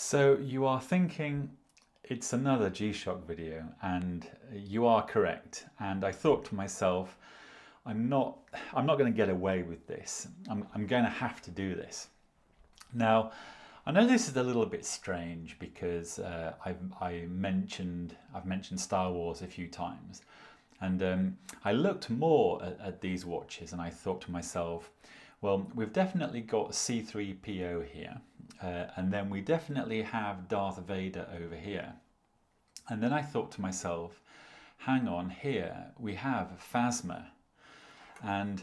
So you are thinking it's another G-Shock video, and you are correct. And I thought to myself, I'm not I'm not going to get away with this. I'm going to have to do this. Now, I know this is a little bit strange because I've mentioned Star Wars a few times, and I looked more at these watches, and I thought to myself, well, we've definitely got C3PO here, and then we definitely have Darth Vader over here. And then I thought to myself, hang on, here we have Phasma. And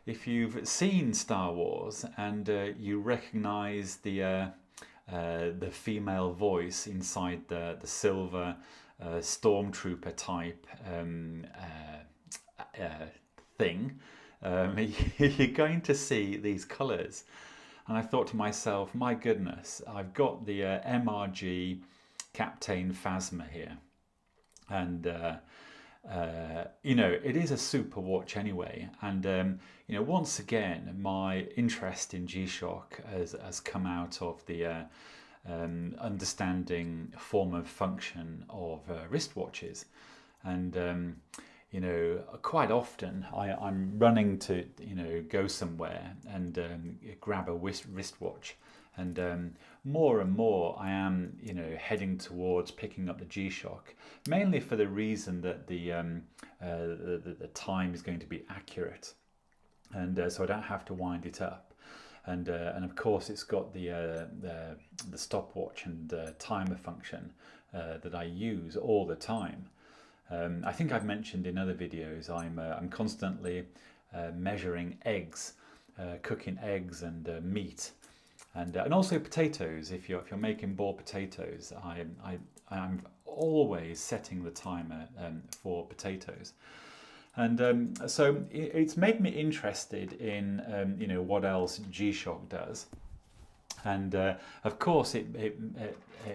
if you've seen Star Wars and you recognize the female voice inside the silver stormtrooper type thing, you're going to see these colours. And I thought to myself, my goodness, I've got the MRG Captain Phasma here. And it is a super watch anyway. And once again, my interest in G-Shock has come out of the understanding form of function of wristwatches. And quite often I'm running to go somewhere and grab a wristwatch, and more and more I am heading towards picking up the G-Shock, mainly for the reason that the time is going to be accurate, and so I don't have to wind it up, and of course it's got the stopwatch and timer function that I use all the time. I think I've mentioned in other videos I'm constantly measuring eggs, cooking eggs and meat, and also potatoes. If you're making boiled potatoes, I'm always setting the timer for potatoes, and so it's made me interested in what else G-Shock does. And of course, it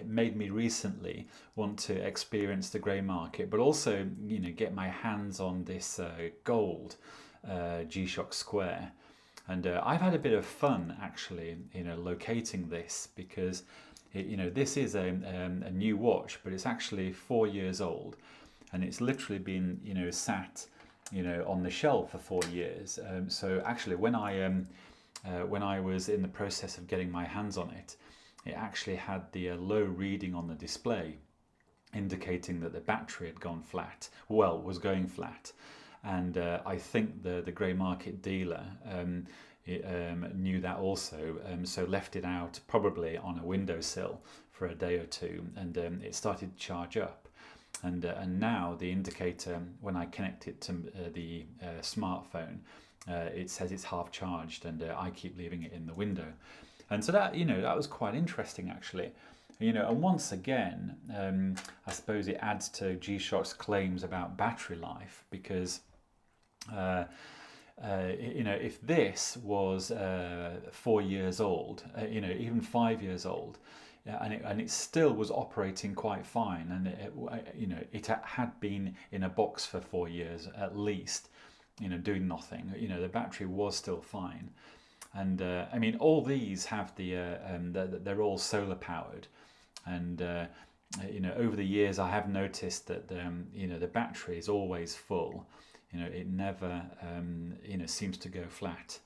made me recently want to experience the grey market, but also get my hands on this gold G-Shock Square. And I've had a bit of fun actually, locating this, because this is a new watch, but it's actually 4 years old, and it's literally been sat on the shelf for 4 years. So actually, when I was in the process of getting my hands on it, it actually had the low reading on the display, indicating that the battery had gone flat, was going flat. And I think the grey market dealer knew that also, so left it out probably on a windowsill for a day or two, and it started to charge up. And now the indicator, when I connect it to the smartphone, it says it's half charged, and I keep leaving it in the window. And so that that was quite interesting actually. And once again, I suppose it adds to G-Shock's claims about battery life, because if this was 4 years old, even 5 years old, and it still was operating quite fine, and it had been in a box for 4 years at least, doing nothing, the battery was still fine. And I mean, all these have they're all solar powered, and over the years I have noticed that the battery is always full. It never seems to go flat.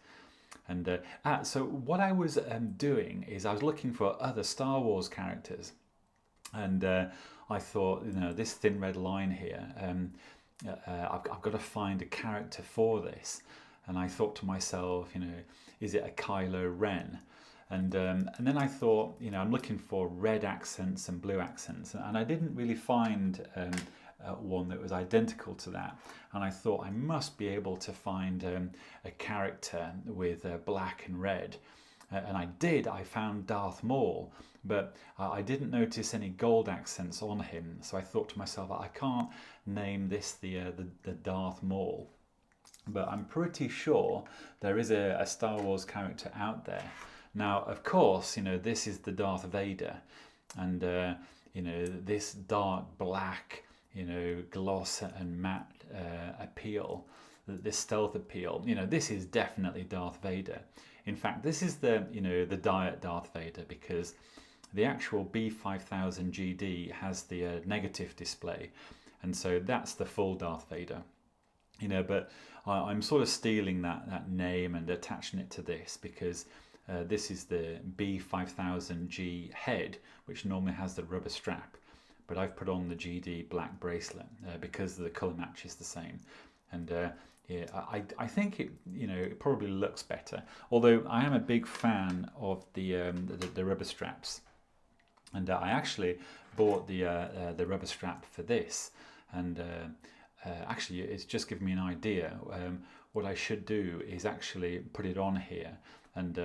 And so what I was doing is I was looking for other Star Wars characters, and I thought, this thin red line here, I've got to find a character for this. And I thought to myself, is it a Kylo Ren? And then I thought, I'm looking for red accents and blue accents, and I didn't really find one that was identical to that. And I thought I must be able to find a character with black and red. And I did. I found Darth Maul, but I didn't notice any gold accents on him. So I thought to myself, I can't name this the Darth Maul. But I'm pretty sure there is a Star Wars character out there. Now, of course, this is the Darth Vader, and this dark black, gloss and matte appeal, this stealth appeal. This is definitely Darth Vader. In fact, this is the diet Darth Vader, because the actual B5000 GD has the negative display, and so that's the full Darth Vader. But I'm sort of stealing that name and attaching it to this because this is the B5000G head, which normally has the rubber strap, but I've put on the GD black bracelet because the colour match is the same. And yeah, I think it probably looks better. Although I am a big fan of the rubber straps, and I actually bought the rubber strap for this, and actually it's just given me an idea. What I should do is actually put it on here and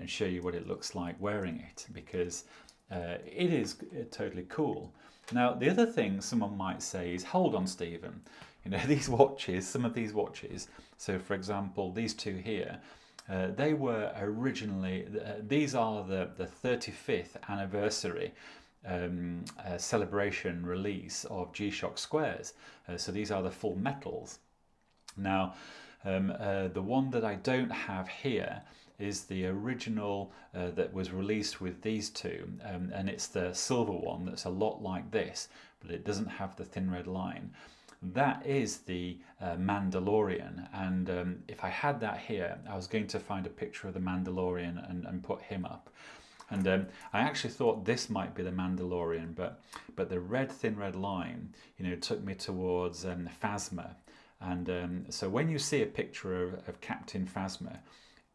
show you what it looks like wearing it, because it is totally cool. Now, the other thing someone might say is, hold on, Stephen, these watches, some of these watches, so for example, these two here, they were originally, these are the 35th anniversary celebration release of G-Shock squares. So these are the full metals. Now, the one that I don't have here is the original that was released with these two, and it's the silver one that's a lot like this, but it doesn't have the thin red line. That is the Mandalorian, and if I had that here, I was going to find a picture of the Mandalorian and put him up. And I actually thought this might be the Mandalorian, but the thin red line, took me towards Phasma. And so when you see a picture of Captain Phasma,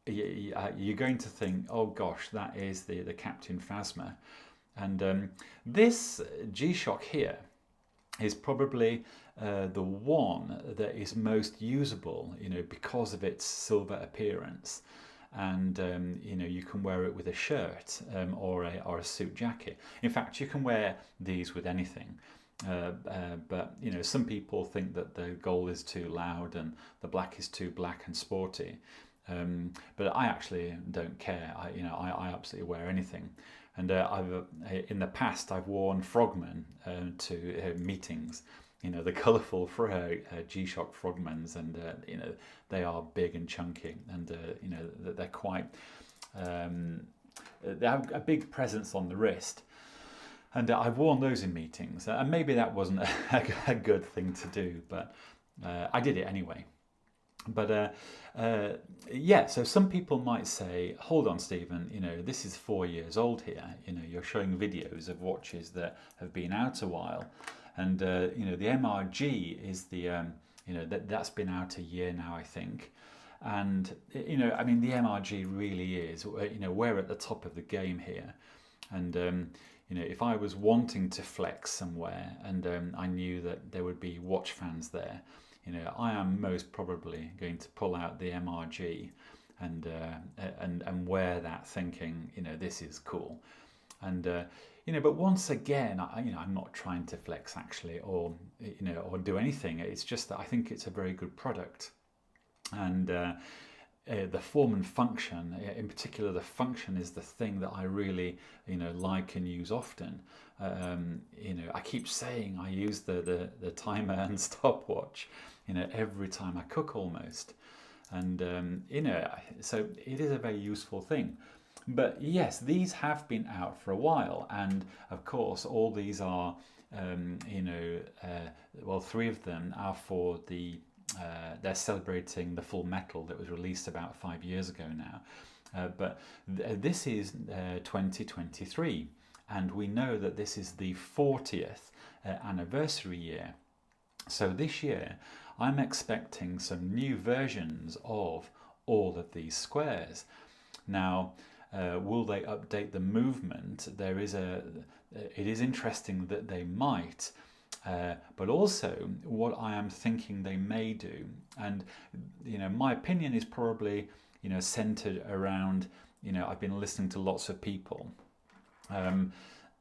you're going to think, oh gosh, that is the Captain Phasma. And this G-Shock here is probably the one that is most usable, because of its silver appearance. And you can wear it with a shirt or a suit jacket. In fact, you can wear these with anything. But some people think that the gold is too loud and the black is too black and sporty. But I actually don't care. I absolutely wear anything. And in the past I've worn frogmen to meetings. The colourful G-Shock frogmans, and they are big and chunky, and they're quite. They have a big presence on the wrist, and I've worn those in meetings. And maybe that wasn't a good thing to do, but I did it anyway. But yeah, so some people might say, hold on, Stephen, this is 4 years old here. You're showing videos of watches that have been out a while. And the MRG is the that's been out a year now, I think. And I mean, the MRG really is, we're at the top of the game here. And if I was wanting to flex somewhere, and I knew that there would be watch fans there, I am most probably going to pull out the MRG and wear that, thinking, this is cool. And but once again, I'm not trying to flex actually, or do anything. It's just that I think it's a very good product, and the form and function, in particular, the function is the thing that I really like and use often. I keep saying I use the timer and stopwatch, every time I cook almost, and so it is a very useful thing. But yes, these have been out for a while, and of course all these are, well, 3 of them are for the, they're celebrating the full metal that was released about 5 years ago now. But this is 2023, and we know that this is the 40th anniversary year. So this year I'm expecting some new versions of all of these squares. Now, will they update the movement? It is interesting that they might, but also what I am thinking they may do, and my opinion is probably centered around, I've been listening to lots of people,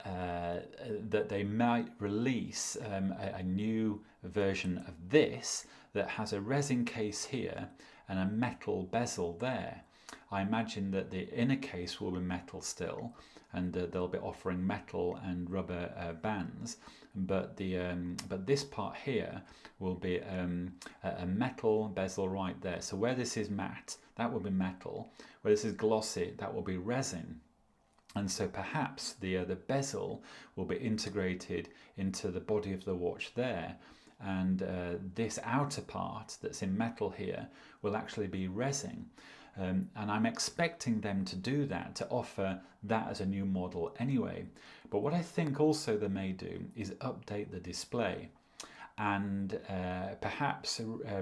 that they might release a new version of this that has a resin case here and a metal bezel there. I imagine that the inner case will be metal still, and they'll be offering metal and rubber bands, but this part here will be a metal bezel right there. So where this is matte, that will be metal. Where this is glossy, that will be resin. And so perhaps the bezel will be integrated into the body of the watch there, and this outer part that's in metal here will actually be resin. And I'm expecting them to do that, to offer that as a new model anyway. But what I think also they may do is update the display and perhaps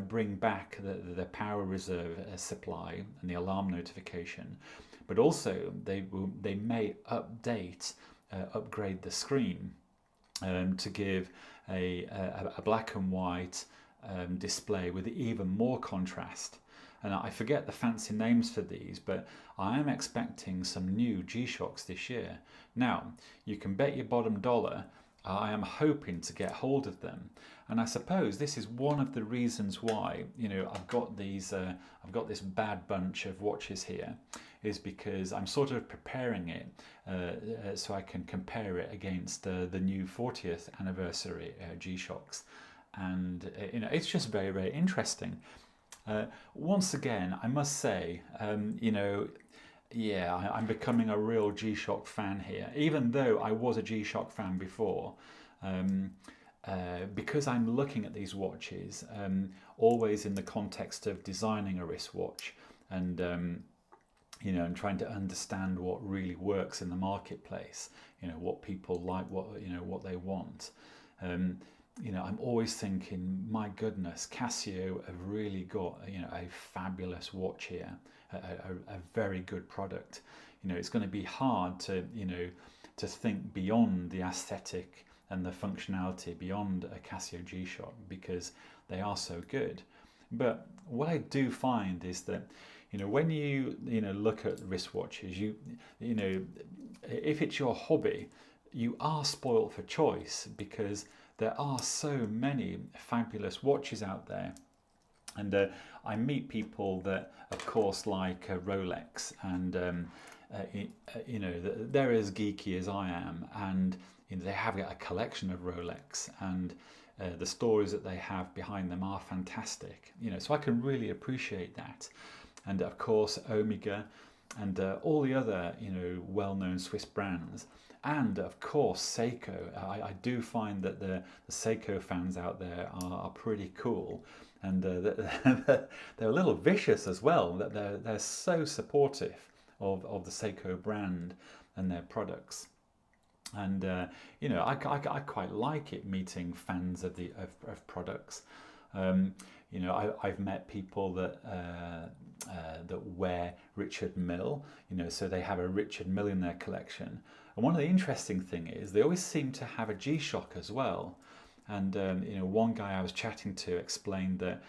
bring back the power reserve supply and the alarm notification. But also they may upgrade the screen to give a black and white display with even more contrast. And I forget the fancy names for these, but I am expecting some new G-Shocks this year. Now, you can bet your bottom dollar I am hoping to get hold of them, and I suppose this is one of the reasons why I've got this bad bunch of watches here, is because I'm sort of preparing it so I can compare it against the new 40th anniversary G-Shocks, and it's just very, very interesting. Once again, I must say, yeah, I'm becoming a real G-Shock fan here, even though I was a G-Shock fan before, because I'm looking at these watches always in the context of designing a wristwatch, and and trying to understand what really works in the marketplace, what people like, what they want. I'm always thinking, my goodness, Casio have really got a fabulous watch here, a very good product. It's going to be hard to to think beyond the aesthetic and the functionality beyond a Casio G-Shock, because they are so good. But what I do find is that when you look at wristwatches, if it's your hobby, you are spoilt for choice, because there are so many fabulous watches out there. And I meet people that, of course, like Rolex, and they're as geeky as I am, and they have a collection of Rolex, and the stories that they have behind them are fantastic. So I can really appreciate that. And of course, Omega, and all the other well-known Swiss brands. And of course Seiko. I do find that the Seiko fans out there are pretty cool, and they're a little vicious as well. That they're so supportive of the Seiko brand and their products. And I quite like it, meeting fans of of products. I've met people that wear Richard Mille, so they have a Richard Mille in their collection. And one of the interesting thing is they always seem to have a G-Shock as well. And one guy I was chatting to explained that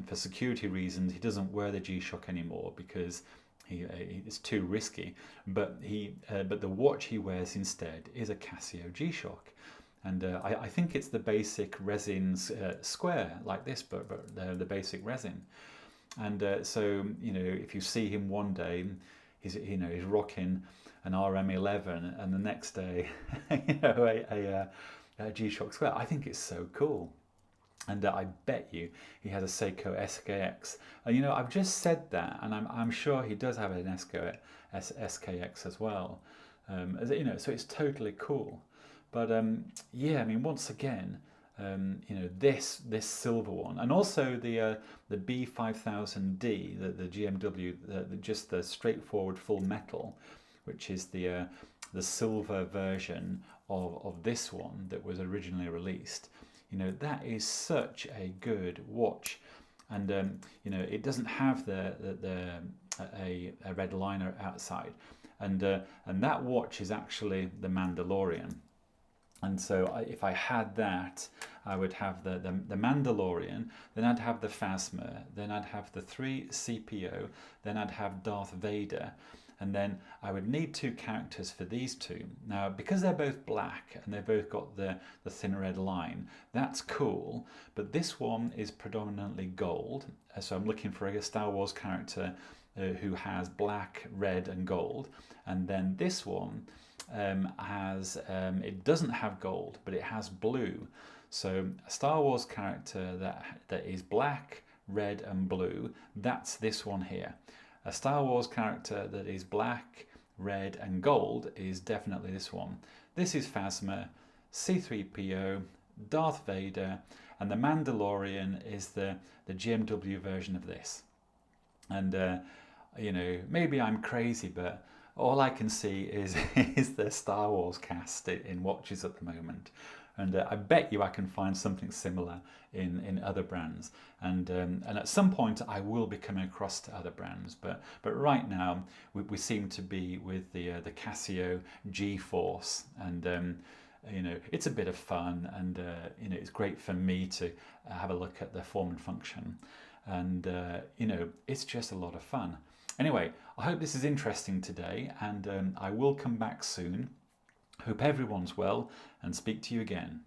for security reasons he doesn't wear the G-Shock anymore because it's too risky. But the watch he wears instead is a Casio G-Shock. And I think it's the basic resin square like this, but the basic resin. And so if you see him one day, he's rocking an RM11, and the next day a G-Shock square. I think it's so cool. And I bet you he has a Seiko SKX. And I've just said that, and I'm sure he does have an SKX as well. So it's totally cool. But yeah, I mean, once again, this silver one, and also the B5000D, the GMW, just the straightforward full metal, which is the silver version of this one that was originally released. That is such a good watch, and it doesn't have a red liner outside, and that watch is actually the Mandalorian. And so if I had that, I would have the Mandalorian, then I'd have the Phasma, then I'd have the 3CPO, then I'd have Darth Vader, and then I would need two characters for these two. Now, because they're both black and they've both got the thin red line, that's cool, but this one is predominantly gold, so I'm looking for a Star Wars character who has black, red and gold, and then this one it doesn't have gold, but it has blue. So a Star Wars character that is black, red and blue, that's this one here. A Star Wars character that is black, red and gold is definitely this one. This is Phasma, C3PO, Darth Vader, and the Mandalorian is the GMW version of this. And maybe I'm crazy, but all I can see is is the Star Wars cast in watches at the moment. And I bet you I can find something similar in other brands. And at some point I will be coming across to other brands. But right now we seem to be with the Casio G-Force, and it's a bit of fun, and it's great for me to have a look at the form and function, and it's just a lot of fun. Anyway, I hope this is interesting today, and I will come back soon. Hope everyone's well, and speak to you again.